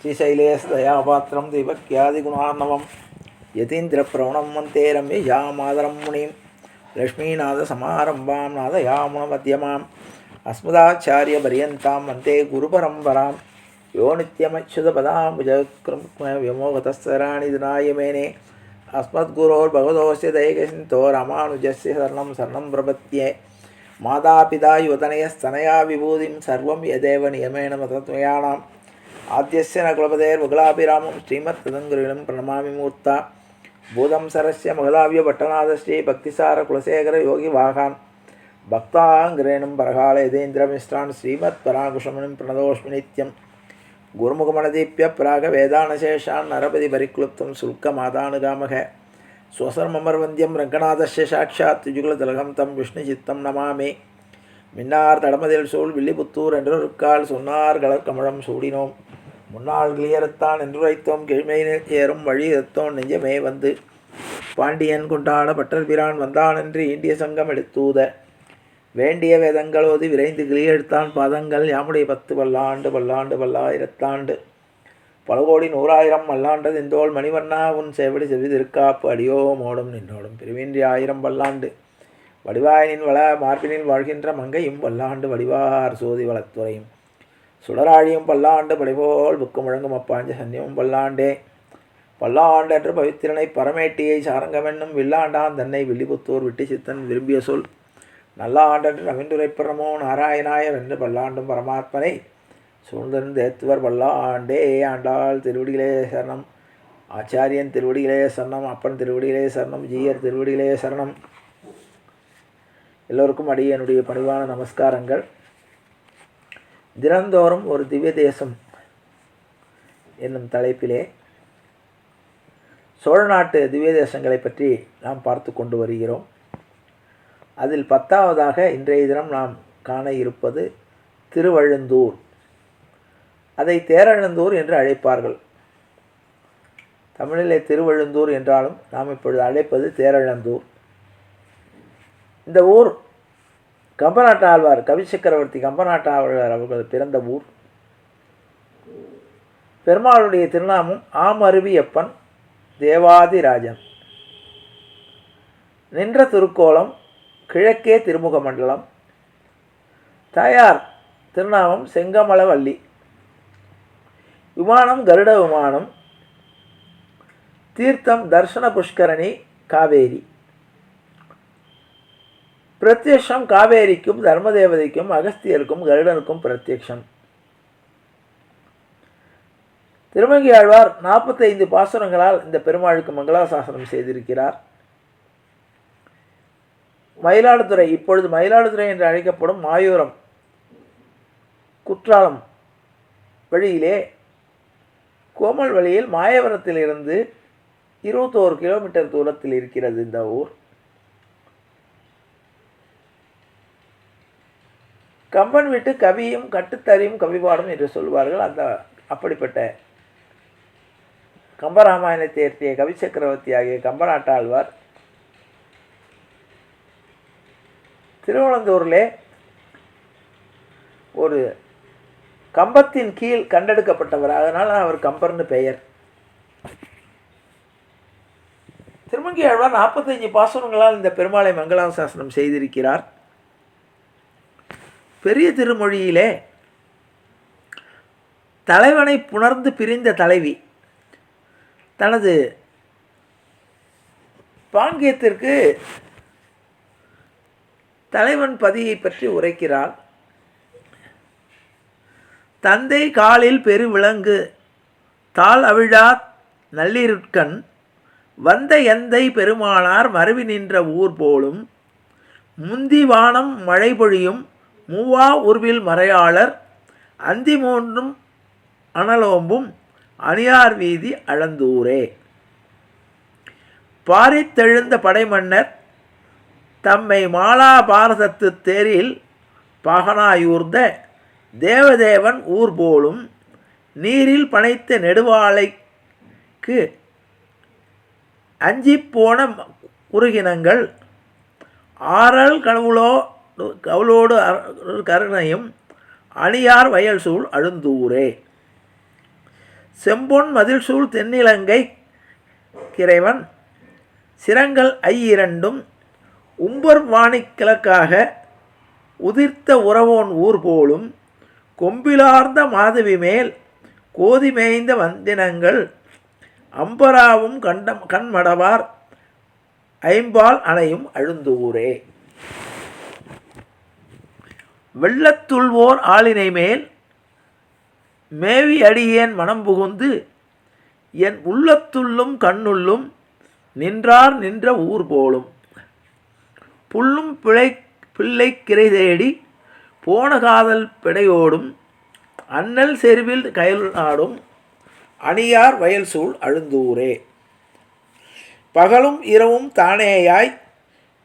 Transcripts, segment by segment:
श्रीशैलेशदयापात्रं दीपक्यादिगुणार्णवं यतीन्द्रप्रवणं वन्दे रम्यजामादरं मुनिं लक्ष्मीनाथसमारम्भां नादयामुनमध्यमाम् अस्मदाचार्यपर्यन्तां वन्दे गुरुपरम्परां यो नित्यमच्युतपदाम्बुजकृम्व्यमोगतस्तराणि दिनाय अस्मद्गुरोर्भगवतोस्य दैकसिन्धो रामानुजस्य शरणं शरणं प्रपद्ये मातापिता युवतनयस्तनया विभूतिं सर्वं यदेव नियमेन मतत्वयाणाम् आद्यस्य न कुलपतेर्मुकुलाभिरामं श्रीमत्तदङ्गुरुं प्रणमामि मूर्ता भूतं सरस्य मगलाव्यभट्टनाथश्री भक्तिसारकुलशेखरयोगिवाहान् भक्ताङ्ग्रेणं परकाल यतीन्द्रमिश्रान् श्रीमत्पराकुशमुनिं प्रणतोऽस्मि नित्यं गुरुमुखमणदीप्य प्रागवेदानशेषान् नरपतिपरिक्लुप्तं शुल्कमादानुगामः स्वसर्ममर्वन्द्यं रङ्गनाथस्य साक्षात् युगलतिलकं तं विष्णुचित्तं नमामि மின்னார் தடமதில் சூழ் வில்லிபுத்தூர் என்றொருக்கால் சொன்னார் கலர்கமலம் சூடினோம் முன்னாள் கிளியறுத்தான் என்றுரைத்தோம் கிழ்மையினில் சேரும் வழி எத்தோன் நெஞ்சமே வந்து பாண்டியன் கொண்டாட பட்டர் பிரான் வந்தான் என்று இந்திய சங்கம் எடுத்தூத வேண்டிய வேதங்களோது விரைந்து கிளியெடுத்தான் பாதங்கள் யாமுடைய 10 பல்லாண்டு பல்லாண்டு பல்லாயிரத்தாண்டு பல கோடி 100,000 மல்லாண்டது இந்தோள் மணிவண்ணா உன் செவிடி செவிதிருக்காப்பு அடியோ மோடும் நின்னோடும் பிரிவின்றி 1000 பல்லாண்டு வடிவாயனின் வள மார்பினில் வாழ்கின்ற மங்கையும் பல்லாண்டு வடிவார் சோதி வளத்துறையும் சுடராழியும் பல்லாண்டு படைபோல் புக்கு முழங்கும் அப்பாஞ்ச சன்னியமும் பல்லாண்டே பல்லாண்டு என்று பவித்திரனை பரமேட்டியை சாரங்கமென்னும் வில்லாண்டான் தன்னை வில்லிபுத்தூர் விட்டு சித்தன் விரும்பிய சொல் நல்லாண்டென்று நவிந்துரைப்பிரமோ நாராயணாய வென்று பல்லாண்டும் பரமாத்மனை சூழ்ந்திருந்து ஏத்துவர் பல்லாண்டே ஆண்டாள் திருவடிகளே சரணம் ஆச்சாரியன் திருவடிகளே சரணம் அப்பன் திருவடிகளே சரணம் ஜீயர் திருவடிகளே சரணம். எல்லோருக்கும் அடியனுடைய பணிவான நமஸ்காரங்கள். தினந்தோறும் ஒரு திவ்ய தேசம் என்னும் தலைப்பிலே சோழ நாட்டு திவ்ய தேசங்களை பற்றி நாம் பார்த்து கொண்டு வருகிறோம். அதில் 10வதாக இன்றைய தினம் நாம் காண இருப்பது திருவழுந்தூர். அதை தேரழுந்தூர் என்று அழைப்பார்கள். தமிழிலே திருவழுந்தூர் என்றாலும் நாம் இப்பொழுது அழைப்பது தேரழந்தூர். இந்த ஊர் கம்பநாட்டு ஆழ்வார் கவி சக்கரவர்த்தி கம்பநாட்டு ஆழ்வார் அவர்கள் பிறந்த ஊர். பெருமாளுடைய திருநாமம் ஆமருவியப்பன் தேவாதிராஜன். நின்ற திருக்கோலம் கிழக்கே திருமுக மண்டலம். தாயார் திருநாமம் செங்கமலவல்லி. விமானம் கருட விமானம். தீர்த்தம் தர்சன புஷ்கரணி காவேரி. பிரத்யக்ஷம் காவேரிக்கும் தர்மதேவதைக்கும் அகஸ்தியருக்கும் கருடனுக்கும் பிரத்யக்ஷம். திருமங்கை ஆழ்வார் 45 பாசுரங்களால் இந்த பெருமாளுக்கு மங்களாசாசனம் செய்திருக்கிறார். மயிலாடுதுறை, இப்பொழுது மயிலாடுதுறை என்று அழைக்கப்படும் மாயூரம் குற்றாலம் வழியிலே கோமல் வழியில் மாயவரத்திலிருந்து 21 கிலோமீட்டர் தூரத்தில் இருக்கிறது இந்த ஊர். கம்பன் வீட்டு கவியும் கட்டுத்தறியும் கவிபாடும் என்று சொல்வார்கள். அப்படிப்பட்ட கம்பராமாயணத்தை இயற்றிய கவி சக்கரவர்த்தி ஆகிய கம்பநாட்டாழ்வார் திருவனந்தூரிலே ஒரு கம்பத்தின் கீழ் கண்டெடுக்கப்பட்டவர். அதனால் அவர் கம்பர்னு பெயர். திருமங்கை ஆழ்வார் 45 பாசுரங்களால் இந்த பெருமாளை மங்களாசாசனம் செய்திருக்கிறார். பெரிய திருமொழியிலே தலைவனை புணர்ந்து பிரிந்த தலைவி தனது பாங்கியத்திற்கு தலைவன் பதியை பற்றி உரைக்கிறார். தந்தை காலில் பெருவிலங்கு தாள் அவிழா நள்ளிருட்கண் வந்த எந்தை பெருமானார் மருவி நின்ற ஊர் போலும் முந்தி வானம் மழை பொழியும் மூவா உருவில் மறையாளர் அந்தி மூன்றும் அனலோம்பும் அணியார் வீதி அளந்தூரே. பாரித்தெழுந்த படைமன்னர் தம்மை மாலா பாரதத்து தேரில் பாகனாயூர்ந்த தேவதேவன் ஊர் போலும் நீரில் பனைத்த நெடுவாளைக்கு அஞ்சிப்போன உருகினங்கள் ஆறல் கவுளோடு கருணையும் அணியார் வயல் சூழ் அழுந்தூரே. செம்பொன் மதில் சூழ் தென்னிலங்கை கிறைவன் சிரங்கள் ஐயிரண்டும் உம்பர் வாணிக்கிழக்காக உதிர்த்த உறவோன் ஊர் போலும் கொம்பிலார்ந்த மாதவி மேல் கோதி மேய்ந்த வந்தினங்கள் அம்பராவும் கண்மடவார் ஐம்பால் அணையும் அழுந்தூரே. வெள்ளத்துள்வோர் ஆளினை மேல் மேவி அடியேன் மனம் புகுந்து என் உள்ளத்துள்ளும் கண்ணுள்ளும் நின்றார் நின்ற ஊர் போலும் புல்லும் பிள்ளை கிரை தேடி போன காதல் பிடையோடும் அண்ணல் செருவில் கயல் நாடும் அணியார் வயல் சூழ் அழுந்தூரே. பகலும் இரவும் தானேயாய்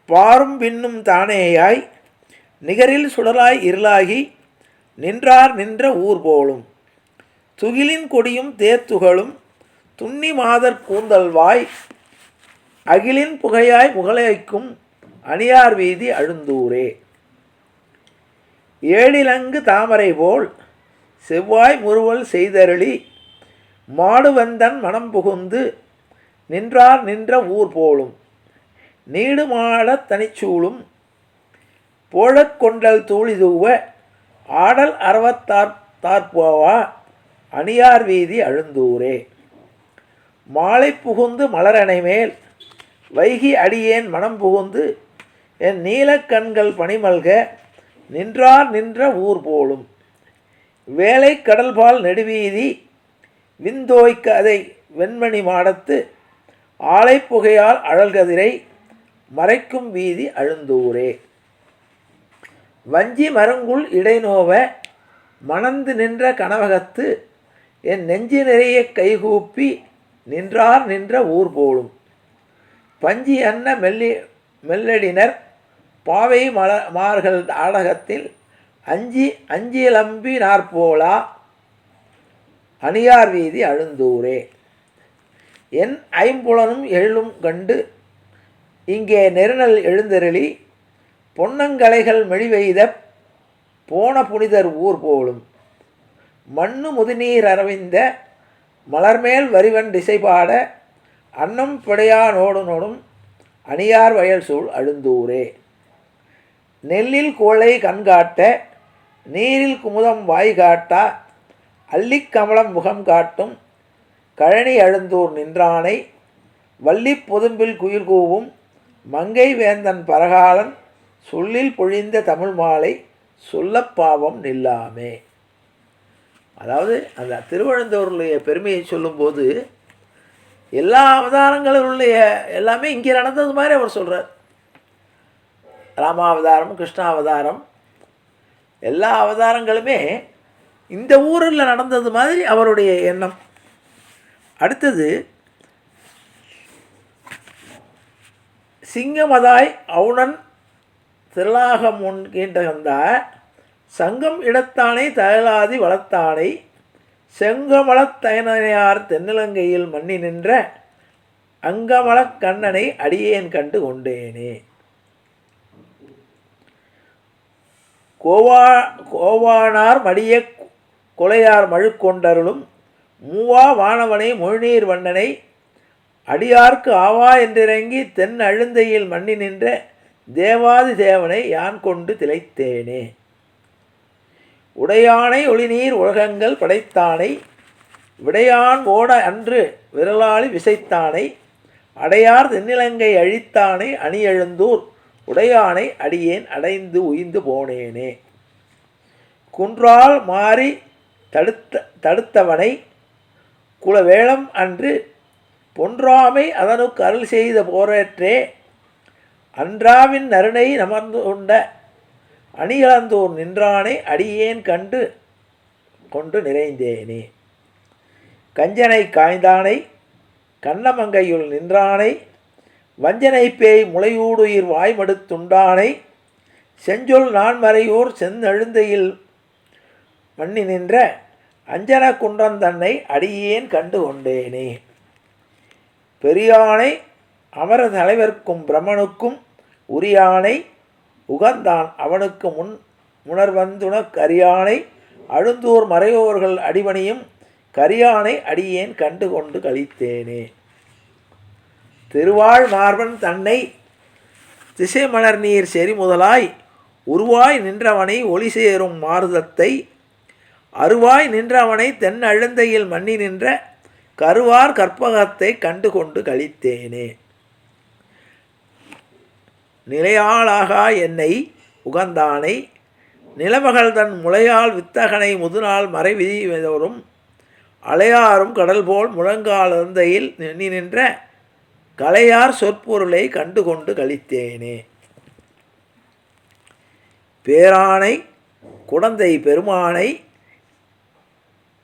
பாரும் பின்னும் தானேயாய் நிகரில் சுடராய் இருளாகி நின்றார் நின்ற ஊர் போலும் துகிலின் கொடியும் தேர்த்துகளும் துண்ணி மாதர் கூந்தல்வாய் அகிலின் புகையாய் முகலைக்கும் அணியார் வீதி அழுந்தூரே. ஏழிலங்கு தாமரை போல் செவ்வாய் முறுவல் செய்தருளி மாடுவந்தன் மனம் புகுந்து நின்றார் நின்ற ஊர் போலும் நீடு மாடத் தனிச்சூளும் போழக் கொண்டல் தூளிதூவ ஆடல் அறவத்தார்போவா அணியார் வீதி அழுந்தூரே. மாலை புகுந்து மலரணை மேல் வைகி அடியேன் மனம் புகுந்து என் நீலக்கண்கள் பனிமல்க நின்றார் நின்ற ஊர் போலும் வேலை கடல்பால் நெடுவீதி விந்தோய்க்க அதை வெண்மணி மாடத்து ஆலை புகையால் அழல்கதிரை மறைக்கும் வீதி அழுந்தூரே. வஞ்சி மருங்குள் இடைநோவ மணந்து நின்ற கனவகத்து என் நெஞ்சு நிறைய கைகூப்பி நின்றார் நின்ற ஊர் போலும் பஞ்சி அன்ன மெல்லடினர் பாவை மார்கள் ஆடகத்தில் அஞ்சிலம்பி நாற்போலா அணியார் வீதி அழுந்தூரே. என் ஐம்புலனும் எள்ளும் கண்டு இங்கே நெருநல் எழுந்தருளி பொன்னங்கலைகள் மெழிவெய்த போன புனிதர் ஊர் போலும் மண்ணு முதுநீர் அரவிந்த மலர்மேல் வரிவன் திசைபாட அன்னம் பிடையா நோடும் அணியார் வயல் சூழ் அழுந்தூரே. நெல்லில் கோளை கண்காட்ட நீரில் குமுதம் வாய் காட்டா அள்ளிக்கமலம் முகம் காட்டும் கழனி அழுந்தூர் நின்றானை வள்ளி பொதும்பில் குயில் கூவும் மங்கை வேந்தன் பரகாலன் சொல்லில் பொழிந்த தமிழ் மாலை சொல்லப்பாவம் நில்லாமே. அதாவது அந்த திருவழுந்தூருடைய பெருமையை சொல்லும்போது எல்லா அவதாரங்களுடைய எல்லாமே இங்கே நடந்தது மாதிரி அவர் சொல்கிறார். ராமாவதாரம், கிருஷ்ணாவதாரம், எல்லா அவதாரங்களுமே இந்த ஊரில் நடந்தது மாதிரி அவருடைய எண்ணம். அடுத்தது சிங்கமதாய் அவுணன் திருளாகம் முன் கீண்டகந்த சங்கம் இடத்தானை தயலாதி வளர்த்தானை செங்கமலத்தயனையார் தென்னிலங்கையில் மண்ணி நின்ற அங்கமலக் கண்ணனை அடியேன் கண்டு கொண்டேனே. கோவானார் மடிய கொலையார் மழுக்கொண்டருளும் மூவா வானவனை மொழிநீர் வண்ணனை அடியார்க்கு ஆவா என்றிறங்கி தென் அழுந்தையில் மண்ணி நின்ற தேவாதி தேவனை யான் கொண்டு திளைத்தேனே. உடையானை ஒளிநீர் உலகங்கள் படைத்தானை விடையான் ஓட அன்று விரலாளி விசைத்தானை அடையார் தென்னிலங்கை அழித்தானை அணியெழுந்தூர் உடையானை அடியேன் அடைந்து உய்ந்து போனேனே. குன்றால் மாறி தடுத்தவனை குலவேளம் அன்று பொன்றாமை அதனுக்கு அருள் செய்த போரேற்றே அன்றாவின் நறுனை நமர்ந்து கொண்ட அணிகலந்தோர் நின்றானை அடியேன் கண்டு கொண்டு நிறைந்தேனே. கஞ்சனை காய்ந்தானை கண்ணமங்கையுள் நின்றானை வஞ்சனை பேய் முளையூடுயிர் வாய்மடுத்துண்டானை செஞ்சொல் நான்மறையூர் செந்தழுந்தையில் மண்ணி நின்ற அஞ்சன குன்றந்தன்னை அடியேன் கண்டு கொண்டேனே. பெரியானை அமர தலைவர்க்கும் பிரமனுக்கும் உரியானை உகந்தான் அவனுக்கு முணர்வந்துணக் அரியானை அழுந்தூர் மறையோர்கள் அடிபணியும் கரியானை அடியேன் கண்டு கொண்டு கழித்தேனே. திருவாழ் மார்பன் தன்னை திசை மலர் நீர் செறி முதலாய் உருவாய் நின்றவனை ஒளி சேரும் மாறுதத்தை அருவாய் நின்றவனை தென் அழுந்தையில் மன்னி நின்ற கருவார் கற்பகத்தை கண்டு கொண்டு கழித்தேனே. நிலையாளாகா என்னை உகந்தானை நிலமகள் தன் முளையால் வித்தகனை முதுநாள் மறைவிதிவதோறும் அலையாரும் கடல் போல் முழங்கால் அருந்தையில் எண்ணி நின்ற கலையார் சொற்பொருளை கண்டு கொண்டு கழித்தேனே. பேரானை குடந்தை பெருமானை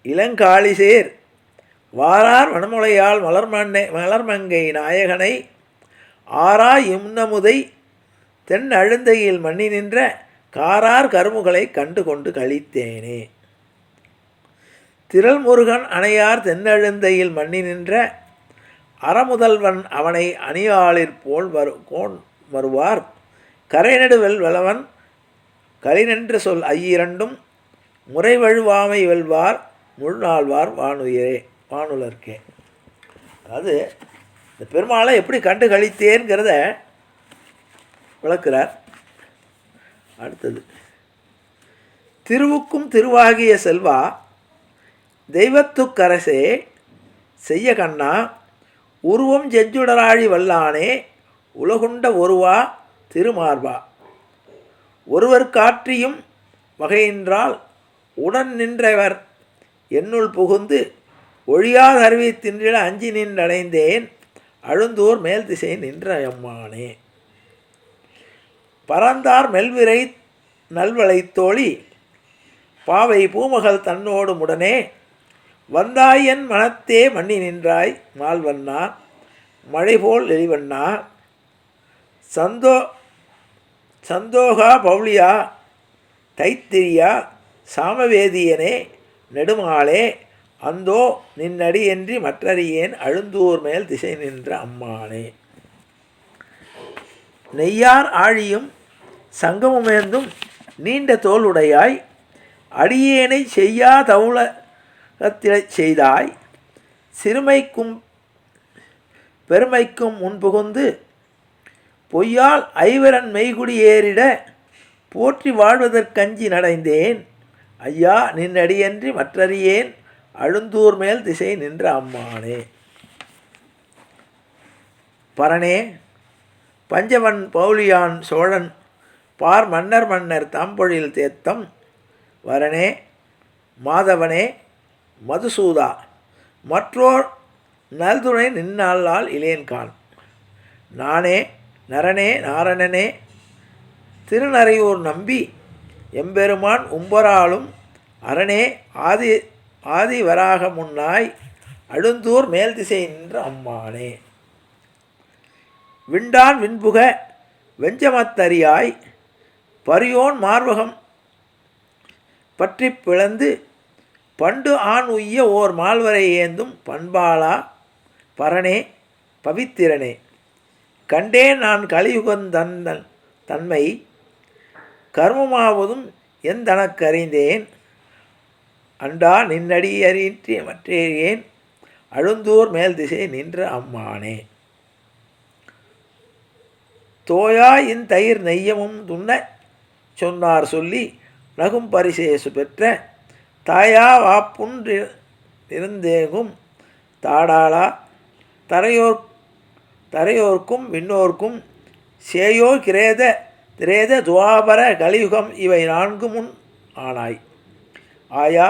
இளங்காளிசேர் வாரார் வனமுலையால் மலர்மங்கை நாயகனை ஆரா இம்னமுதை தென் அழுந்தையில் மன்னி நின்ற காரார் கருமுகளை கண்டு கொண்டு கழித்தேனே. திரள் முருகன் அணையார் தென்னழுந்தையில் மன்னி நின்ற அறமுதல்வன் அவனை அணியாளிற் போல் வருவார் கரைநடுவெல் வளவன் கலினென்று சொல் ஐயிரண்டும் முறைவழுவாமை வெல்வார் முள்நாள்வார் வானுலர்க்கே. அதாவது இந்த பெருமாளை எப்படி கண்டு கழித்தேங்கிறத விளக்குறார். அடுத்தது, திருவுக்கும் திருவாகிய செல்வா தெய்வத்துக்கரசே செய்ய கண்ணா உருவம் செஞ்சுடராழி வல்லானே உலகுண்ட ஒருவா திருமார்பா ஒருவர் காற்றியும் வகையின்றால் உடன் நின்றவர் என்னுள் புகுந்து ஒழியாத அருவி தின்றிட அஞ்சி நின்றடைந்தேன் அழுந்தூர் மேல் திசை நின்ற எம்மானே. பறந்தார் மெல்விரை நல்வளை தோழி பாவை பூமகள் தன்னோடு முடனே வந்தாயன் மனத்தே மன்னி நின்றாய் மால்வண்ணா மழைபோல் எளிவண்ணா சந்தோகா பவுளியா தைத்திரியா சாமவேதியனே நெடுமாளே அந்தோ நின்னடியன்றி மற்றறியேன் அழுந்தூர் மேல் திசை நின்ற அம்மானே. நெய்யார் ஆழியும் சங்கமுமேந்தும் நீண்ட தோளுடையாய் அடியேனை செய்யா தவுளத்திடச் செய்தாய் சிறுமைக்கும் பெருமைக்கும் முன்புகுந்து பொய்யால் ஐவரன் மெய்குடியேறிட போற்றி வாழ்வதற்கஞ்சி நடைந்தேன் ஐயா நின்னடியன்றி மற்றறியேன் அழுந்தூர் மேல் திசை நின்ற அம்மானே. பரனே பஞ்சவன் பவுலியான் சோழன் பார் மன்னர் தாம்பொழில் தேத்தம் வரனே மாதவனே மதுசூதா மற்றோர் நல்துணை நின்னாளால் இலேன்கான் நானே நரனே நாரணனே திருநறையூர் நம்பி எம்பெருமான் உம்பராலும் அரணே ஆதி வராக முன்னாய் அழுந்தூர் மேல் திசை நின்ற அம்மானே. விண்டான் விண்புக வெஞ்சமத்தரியாய் பரியோன் மார்பகம் பற்றி பிளந்து பண்டு ஆண் உய்ய ஓர் மால்வரை ஏந்தும் பண்பாளா பரனே பவித்திரனே கண்டேன் நான் கலியுகந்தன் தன்மை கர்மமாவதும் எந்தனக்கறிந்தேன் அண்டா நின்னடி அறியின்றி மற்றேன் அழுந்தூர் மேல் திசை நின்ற அம்மானே. தோயா இன் தயிர் நெய்யமும் துண்ண சொன்னார் சொல்லி நகும் பரிசேசு பெற்ற தாயா வாப்புன்று இருந்தேகும் தாடாளா தரையோர்க்கும் விண்ணோர்க்கும் சேயோ கிரேத திரேத துவாபர கலியுகம் இவை நான்கு முன் ஆனாய் ஆயா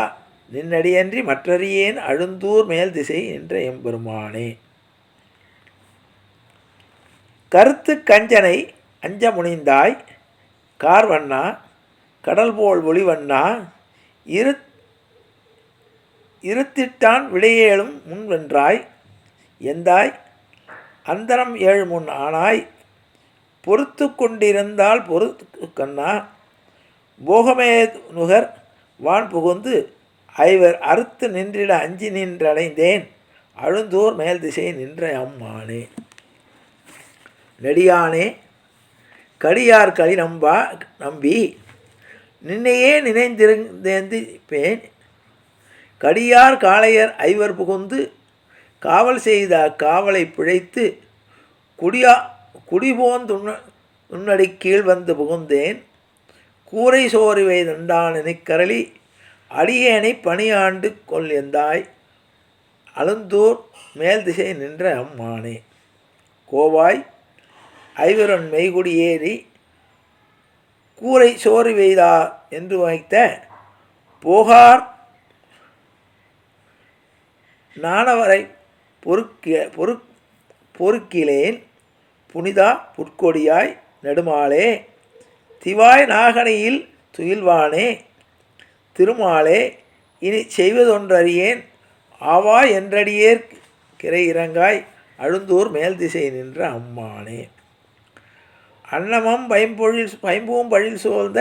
நின்னடியன்றி மற்றறியேன் அழுந்தூர் மேல் திசை என்ற எம்பெருமானே. கருத்து கஞ்சனை அஞ்ச முனிந்தாய் கார்வண்ணா கடல் போல் ஒளிவண்ணா இருத்திட்டான் விடையேழும் முன்வென்றாய் எந்தாய் அந்தரம் ஏழு முன் ஆனாய் பொறுத்து கொண்டிருந்தால் பொறுத்து கண்ணா போகமே நுகர் வான் புகுந்து ஐவர் அறுத்து நின்றிட அஞ்சி நின்றடைந்தேன் அழுந்தூர் மேல் திசை நின்ற அம்மானே. நெடியானே கடியார் களி நம்பி நின்னையே நினைந்திருந்தேந்திப்பேன் கடியார் காளையர் ஐவர் புகுந்து காவல் செய்த காவலை பிழைத்து குடிபோன் துண்ணடி கீழ் வந்து புகுந்தேன். கூரை சோறுவை தண்டானெனிக் கரளி அடியேனை பணியாண்டு கொள் எந்தாய் அழுந்தூர் மேல் திசை நின்ற அம்மானே. கோவாய் ஐவரன் மெய்குடி ஏறி கூரை சோறு வெய்தா என்று வைத்த போகார் நானவரை பொறுக்கிலேன் புனிதா புட்கொடியாய் நெடுமாலே திவாய் நாகனையில் துயில்வானே திருமாலே இனி செய்வதொன்றறியேன் ஆவா என்றடியேற் கிரை இறங்காய் அழுந்தூர் மேல் திசை நின்ற அம்மானே. அன்னமம் பைம்பூம் பழில் சூழ்ந்த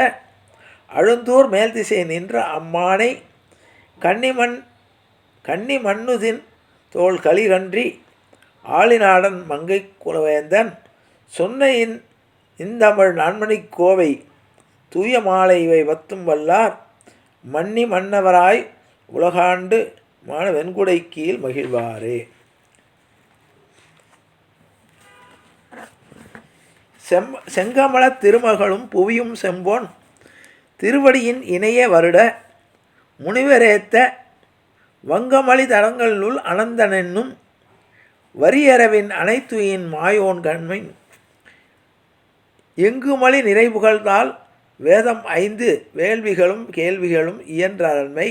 அழுந்தூர் மேல் திசை நின்ற அம்மானை கன்னி மண்ணுதின் தோள் களிகன்றி ஆளிநாடன் மங்கை குலவேந்தன் சொன்ன இந்தமிழ் நான்மணிக் கோவை தூய மாலை இவை வத்தும் வல்லார் மன்னி மன்னவராய் உலகாண்டு மான வெண்குடை கீழ் மகிழ்வாரே. செங்கமல திருமகளும் புவியும் செம்பொன் திருவடியின் இணைய வருட முனிவரேத்த வங்கமளி தரங்களுள் அனந்தனென்னும் வரியரவின் அனைத்துயின் மாயோன் கண்மின் எங்குமளி நிறைவுகள்தால் வேதம் 5 வேள்விகளும் கேள்விகளும் இயன்றன்மை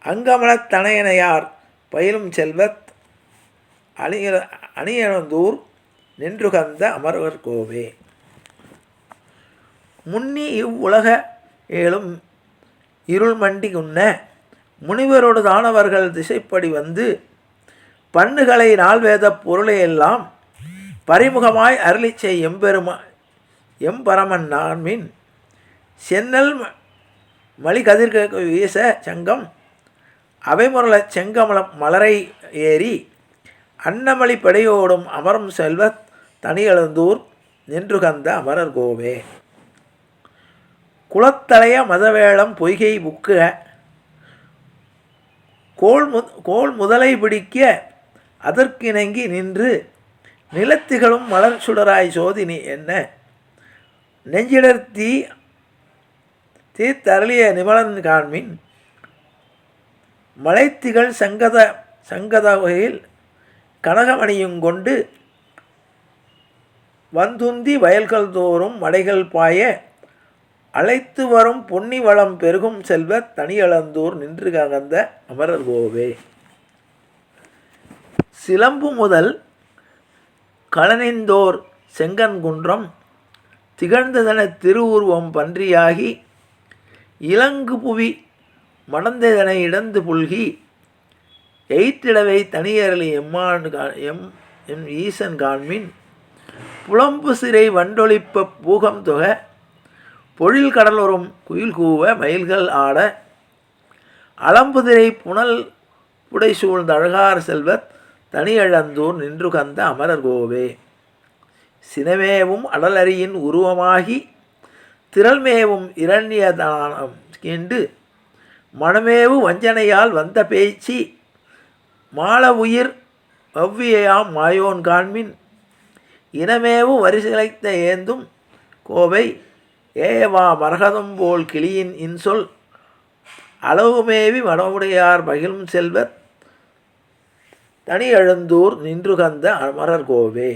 அங்கமலத் தனையனையார் பயிலும் செல்வத் அணியனந்தூர் நின்றுகந்த அமரவர் கோவே. முன்னி இவ்வுலக ஏழும் இருள் மண்டி உண்ண முனிவரோடு தானவர்கள் திசைப்படி வந்து பண்ணுகளை நால்வேத பொருளையெல்லாம் பரிமுகமாய் அருளிச்சை எம்பரமன் நான்மின் சென்னல் மலிகதிர்க வீச சங்கம் அவைமுரள செங்கமலம் மலரை ஏறி அன்னமளி படையோடும் அமரும் செல்வத் தனியழுந்தூர் நின்றுகந்த அமரர் கோவே. குளத்தளைய மதவேளம் பொய்கை புக்க கோள் முதலை பிடிக்க அதற்கிணங்கி நின்று நிலத்திகளும் மலர் சுடராய் சோதினி என்ன நெஞ்சிடர் தீத்தருளிய நிமலன் காண்மின் மலைத்திகள் சங்கத வகையில் கனகமணியுங்கொண்டு வந்துந்தி வயல்கள் தோறும் மடைகள் பாய அழைத்து வரும் பொன்னி வளம் பெருகும் செல்வத் தனியளந்தூர் நின்று ககந்த அமரர் கோவே. சிலம்பு முதல் களனிந்தோர் செங்கன்குன்றம் திகழ்ந்ததன திருவுருவம் பன்றியாகி இலங்கு புவி மடந்ததனை இடந்து புல்கி எயிற்றிடவை தனியரளி எம் ஈசன் காண்மின் புலம்பு சிறை வண்டொழிப்ப பூகம் தொக பொழில் கடலோரும் குயில் கூவ மயில்கள் ஆட அலம்புதிரை புனல் புடை சூழ்ந்த அழகார் செல்வத் தனியழந்தூர் நின்றுகந்த அமரர் கோவே. சினமேவும் அடலரியின் உருவமாகி திரள்மேவும் இரண்யதானம் கீண்டு மனமேவு வஞ்சனையால் வந்த பேச்சு மாள உயிர் அவ்வியாம் மாயோன் காண்மின் இனமேவு வரிசைத்த ஏந்தும் கோவை ஏவா மரகதம் போல் கிளியின் இன்சொல் அளவுமேவி மனமுடையார் பகிலும் செல்வத் தனியழுந்தூர் நின்றுகந்த அமரர் கோவே.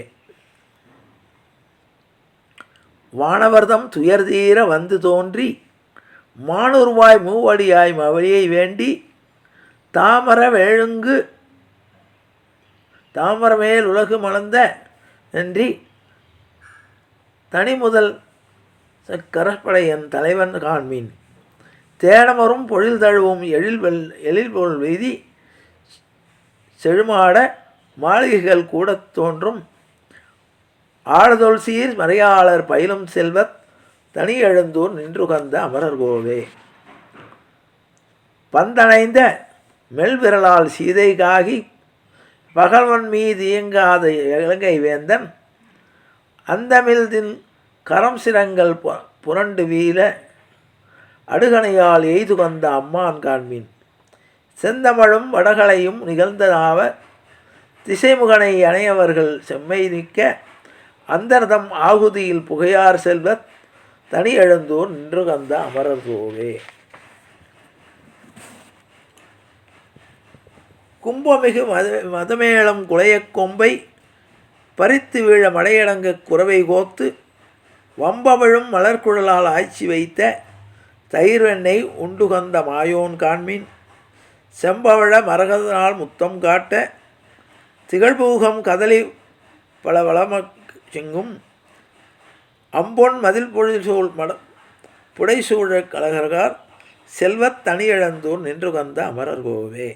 வானவர்தம் துயர்தீர வந்து தோன்றி மானுருவாய் மூவடியாய் மவழியை வேண்டி தாமரமேல் உலகு மலர்ந்த நன்றி தனிமுதல் கரப்படை என் தலைவன் காண்மீன் தேடமரும் பொழில் தழுவும் எழில்பொருள் வீதி செழுமாட மாளிகைகள் கூட தோன்றும் ஆடுதொல் சீர் மறையாளர் பயிலும் செல்வத் தனியழுந்தூர் நின்றுகந்த அமரர் கோவே. பந்தணைந்த மெல்விரலால் சீதை காகி பகல்வன் மீது இயங்காத இலங்கை வேந்தன் அந்தமிழ்தின் கரம் சிரங்கள் புரண்டு வீழ அடுகணையால் எய்து வந்த அம்மான் காண்மின் செந்தமிழும் வடகலையும் நிகழ்ந்ததாவ திசைமுகனை அணையவர்கள் செம்மை நிற்க அந்தர்தம் ஆகுதியில் புகையார் செல்வத் தனி எழுந்தூர் நின்று கந்த அமரர் கோவே. கும்பமிகு மதமேளம் குலையக் கொம்பை பறித்து வீழ மடையடங்க குறவை கோத்து வம்பமிழும் மலர்குழலால் ஆய்ச்சி வைத்த தயிர்வெண்ணை உண்டுகந்த மாயோன் காண்மின் செம்பவழ மரகதனால் முத்தம் காட்ட திகழ்பூகம் கதலி பல வளம செங்கும் அம்பொன் மதில் பொழில் சூழ் புடைசூழ கலகர்கார் செல்வத் தனியழந்தூர் நின்று கந்த அமரர் கோவே.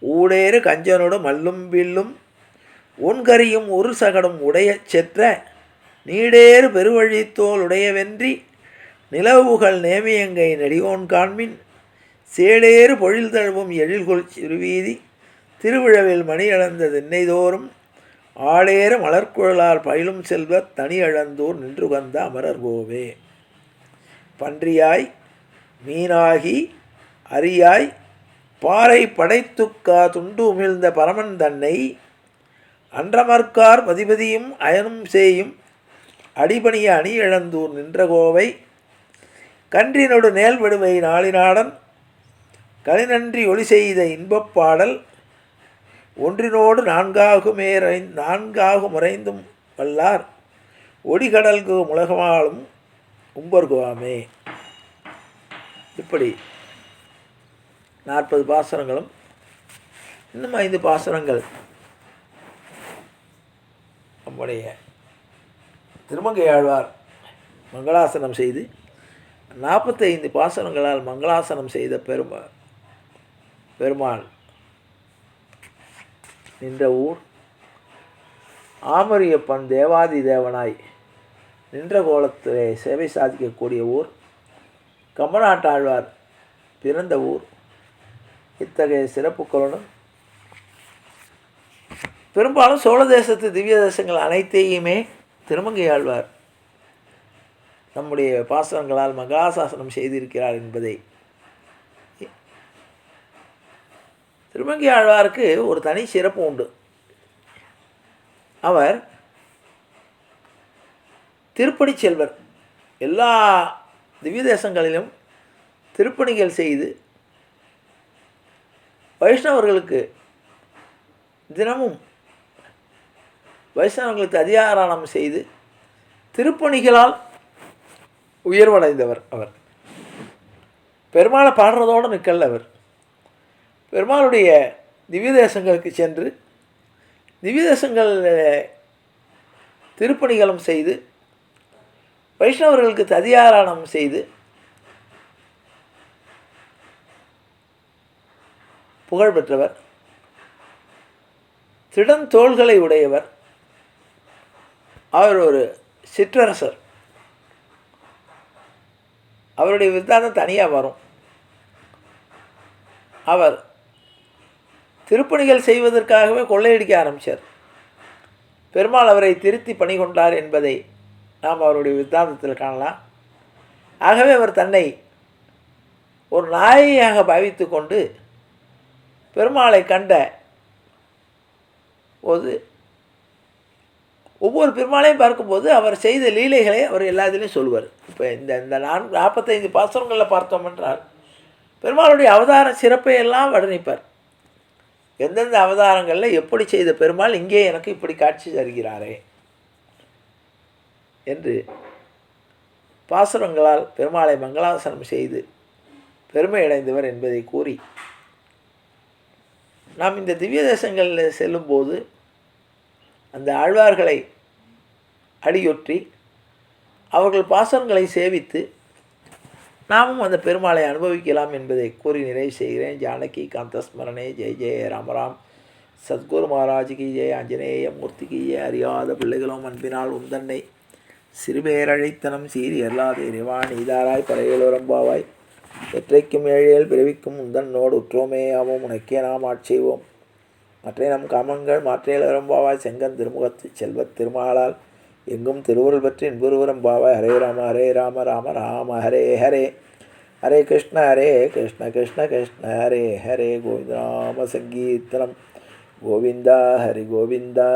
ஊடேறு கஞ்சனோடு மல்லும் வில்லும் ஒன்கரியும் ஒரு சகடும் உடைய செற்ற நீடேறு பெருவழித்தோல் உடையவென்றி நிலவுகள் நேமியங்கை நெடியோன் காண்மின் சேடேறு பொழில் தழுவும் எழில்கொள் சிறுவீதி திருவிழவில் மணி அளந்த திண்ணைதோறும் ஆடேறு மலர்குழலால் பயிலும் செல்வத் தனி அழந்தூர் நின்று கந்த அமரர் கோவே. பன்றியாய் மீனாகி அரியாய் பாறை படைத்துக்கா துண்டு உமிழ்ந்த பரமன் தன்னை அன்றமர்க்கார் மதிபதியும் அயனும் சேயும் அடிபணிய அணி இழந்தூர் நின்ற கோவை. கன்றினொடு நேல் விடுவை நாளினாடன் கலிநன்றி ஒளி செய்த இன்பப் பாடல் ஒன்றினோடு நான்காகு முறைந்தும் வல்லார் ஒடிகடல்கு முலகமாலும் உம்பர்குவாமே. இப்படி 40 பாசுரங்களும் இன்னும் 5 பாசுரங்கள் நம்முடைய திருமங்கையாழ்வார் மங்களாசனம் செய்து 45 பாசுரங்களால் மங்களாசனம் செய்த பெருமாள் நின்ற ஊர் ஆமரியப்பன் தேவாதி தேவனாய் நின்ற கோலத்திலே சேவை சாதிக்கக்கூடிய ஊர் கம்பநாட்டாழ்வார் பிறந்த ஊர். இத்தகைய சிறப்புகளுடன் பெரும்பாலும் சோழ தேசத்து திவ்ய தேசங்கள் அனைத்தையுமே திருமங்கையாழ்வார் நம்முடைய பாசுரங்களால் மங்களாசாசனம் செய்திருக்கிறார் என்பதை திருமங்கையாழ்வாருக்கு ஒரு தனி சிறப்பு உண்டு. அவர் திருப்பணி செல்வர். எல்லா திவ்ய தேசங்களிலும் திருப்பணிகள் செய்து வைஷ்ணவர்களுக்கு தினமும் வைஷ்ணவர்களுக்கு அதிகாரணம் செய்து திருப்பணிகளால் உயர்வடைந்தவர் அவர். பெருமாளை பாடுறதோடு நிற்கல. அவர் பெருமாளுடைய திவ்ய தேசங்களுக்கு சென்று திவ்ய தேசங்களில் திருப்பணிகளும் செய்து வைஷ்ணவர்களுக்கு ததியாராணம் செய்து புகழ் பெற்றவர். திடந்தோள்களை உடையவர். அவர் ஒரு சிற்றரசர். அவருடைய விருத்தாந்தம் தனியாக வரும். அவர் திருப்பணிகள் செய்வதற்காகவே கொள்ளையடிக்க ஆரம்பித்தார். பெருமாள் அவரை திருத்தி பணி கொண்டார் என்பதை நாம் அவருடைய விருத்தாந்தத்தில் காணலாம். ஆகவே அவர் தன்னை ஒரு நாயையாக பாவித்து கொண்டு பெருமாளை கண்ட போது ஒவ்வொரு பெருமாளையும் பார்க்கும்போது அவர் செய்த லீலைகளை அவர் எல்லாத்திலையும் சொல்லுவார். இப்போ இந்த 45 பாசுரங்களில் பார்த்தோம் என்றால் பெருமாளுடைய அவதார சிறப்பை எல்லாம் வர்ணிப்பார். எந்தெந்த அவதாரங்களில் எப்படி செய்த பெருமாள் இங்கே எனக்கு இப்படி காட்சி தருகிறாரே என்று பாசுரங்களால் பெருமாளை மங்களாசனம் செய்து பெருமையடைந்தவர் என்பதை கூறி, நாம் இந்த திவ்ய தேசங்களில் செல்லும்போது அந்த ஆழ்வார்களை அடியொற்றி அவர்கள் பாசுரங்களை சேவித்து நாமும் அந்த பெருமாளை அனுபவிக்கலாம் என்பதை கூறி நிறைவு செய்கிறேன். ஜானகி காந்தஸ்மரணே ஜெய் ஜெய ராமராம். சத்குரு மகாராஜுக்கு ஜெய், ஆஞ்சநேய மூர்த்திக்கு ஜெய். அறியாத பிள்ளைகளும் அன்பினால் உந்தன்னை சிறுபேரழைத்தனம் சீரி அல்லாத இறைவா நீதாராய் பறையலுரம்பாவாய் எற்றைக்கும் ஏழையல் பிறவிக்கும் உந்தன்னோடு உற்றோமே ஆவோம் உனக்கே நாம் ஆட்செய்வோம். மற்ற நம் காமங்கள் மாற்றையலுரம்பாவாய் செங்கன் திருமுகத்து செல்வத் திருமாலால் எங்கும் திருவுருள் பற்றி இன்புருவரம்பாவாய். ஹரே ராம ஹரே ராம ராம ராம ஹரே ஹரே. ஹரே கிருஷ்ண கிருஷ்ண கிருஷ்ண ஹரே ஹரே கோவிந்த நாம சங்கீர்த்தனம் கோவிந்தா ஹரி கோவிந்தா.